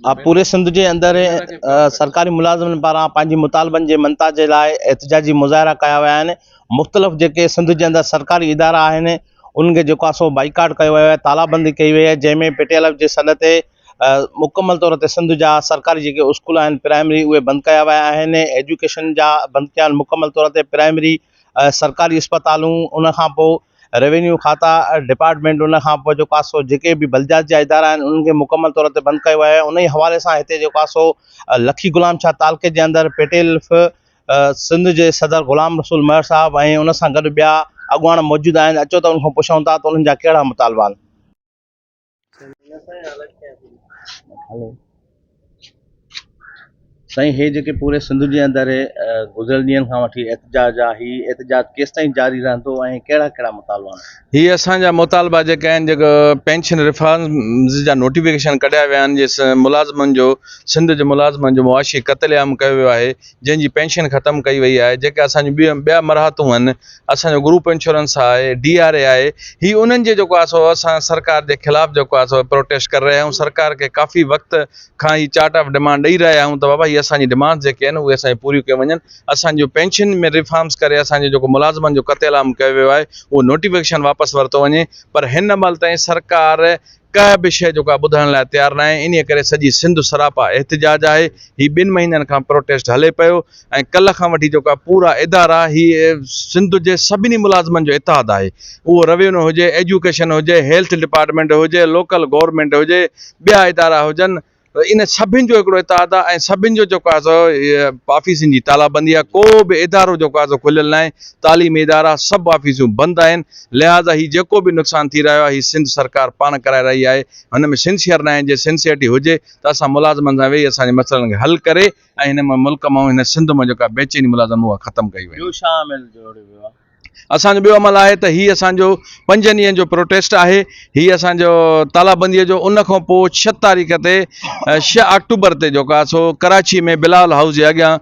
पूरे सिंध के अंदर सरकारी मुलाज़िमन पारां पंहिंजी मुतालबनि जे मंता जे लाइ एहतिजाजी मुज़ाहिरा कया विया आहिनि। मुख़्तलिफ़ जेके सिंध जे अंदरि सरकारी इदारा आहिनि उन्हनि खे जेको आहे सो बाइकाट कयो वियो आहे, तालाबंदी कई वई आहे, जंहिंमें पटेल जे सॾ ते मुकमल तौर ते सिंध जा सरकारी जेके स्कूल आहिनि प्राइमरी उहे बंदि कया विया आहिनि। एजुकेशन जा बंदि कया आहिनि मुकमल तौर ते प्राइमरी सरकारी अस्पतालूं, उनखां पोइ रेवेन्यू खाता डिपार्टमेंट, उनखां पोइ जेको आहे सो जेके बि बलदियात जा इदारा आहिनि उन्हनि खे मुकमल तौर ते बंदि कयो आहे। उन ई हवाले सां हिते जेको आहे सो लखी गुलाम शाह तालके जे अंदरि पटेल सिंध जे सदर गुलाम रसूल महर साहब ऐं उन सां गॾु ॿिया अॻुवान मौजूदु आहिनि। अचो त उनखां पुछूं था त उन्हनि जा कहिड़ा मुतालबा आहिनि। साईं, हे जेके पूरे सिंध जे अंदरि गुज़िरियल ॾींहंनि खां वठी एहतिजाज आहे, ही एहतिजाज केसि ताईं जारी रहंदो ऐं कहिड़ा कहिड़ा मुतालबा आहिनि? ये असांजा मुतालबा जेके आहिनि, जेको पेंशन रिफॉर्म्स जा नोटिफिकेशन कढिया विया आहिनि, जे मुलाज़िमनि जो सिंध जे मुलाज़िमनि जो मुआशी क़त्लेआम कयो वियो आहे, जंहिंजी पेंशन ख़तमु कई वई आहे। जेके असांजी ॿिया मरहतूं आहिनि, असांजो ग्रुप इंश्योरेंस आहे, DRA आहे, ही उन्हनि जे जेको आहे सो असां सरकार जे ख़िलाफ़ु जेको आहे सो प्रोटेस्ट करे रहिया आहियूं। सरकार खे काफ़ी वक़्त खां ही चार्ट ऑफ डिमांड ॾेई रहिया आहियूं त बाबा हीअ असांजी डिमांड्स जेके आहिनि उहे असांजी पूरियूं कयूं वञनि। असांजो पेंशन में रिफॉर्म्स करे असांजो जेको मुलाज़िमनि जो क़त्लेआम कयो वियो आहे उहो नोटिफिकेशन वापसि वरितो वञे, पर हिन महिल ताईं सरकार का बि शइ जेको आहे ॿुधण लाइ तयारु न आहे। इन करे सॼी सिंध सरापा एहतिजाज आहे। ही 2 महीननि खां प्रोटेस्ट हले पियो ऐं कल्ह खां वठी जेको आहे पूरा इदारा ही सिंध जे सभिनी मुलाज़िमनि जो इतिहाद आहे। उहो रेवेन्यू हुजे, एजुकेशन हुजे, हेल्थ डिपार्टमेंट हुजे, लोकल गवर्नमेंट हुजे, ॿिया इदारा हुजनि, इन सभिनि जो हिकिड़ो इतिहाद आहे ऐं सभिनि जो जेको आहे सो ऑफिसनि जी तालाबंदी आहे। को बि इदारो जेको आहे सो खुलियल न आहे। तालीमी इदारा सभु ऑफिसूं बंदि आहिनि। लिहाज़ा ही जेको बि नुक़सानु थी रहियो आहे ही सिंध सरकार पाण कराए रही आहे। हुन में सिंसियर न आहे। जे सिंसियरिटी हुजे त असां मुलाज़िमनि सां वेही असांजे मसइलनि खे हल करे ऐं हिन मुल्क मां हिन सिंध में जेका बेचैनी मुलाज़िम उहा ख़तमु कई वई। ॿियो छा अमल जोड़ियो वियो आहे? असांजो ॿियो अमल आहे त हीअ असांजो 5 ॾींहंनि जो प्रोटेस्ट आहे। हीअ असांजो तालाबंदीअ जो उन खां पोइ 6 तारीख़ ते 6 अक्टूबर ते जेको आहे सो कराची में बिलाल हाउस जे अॻियां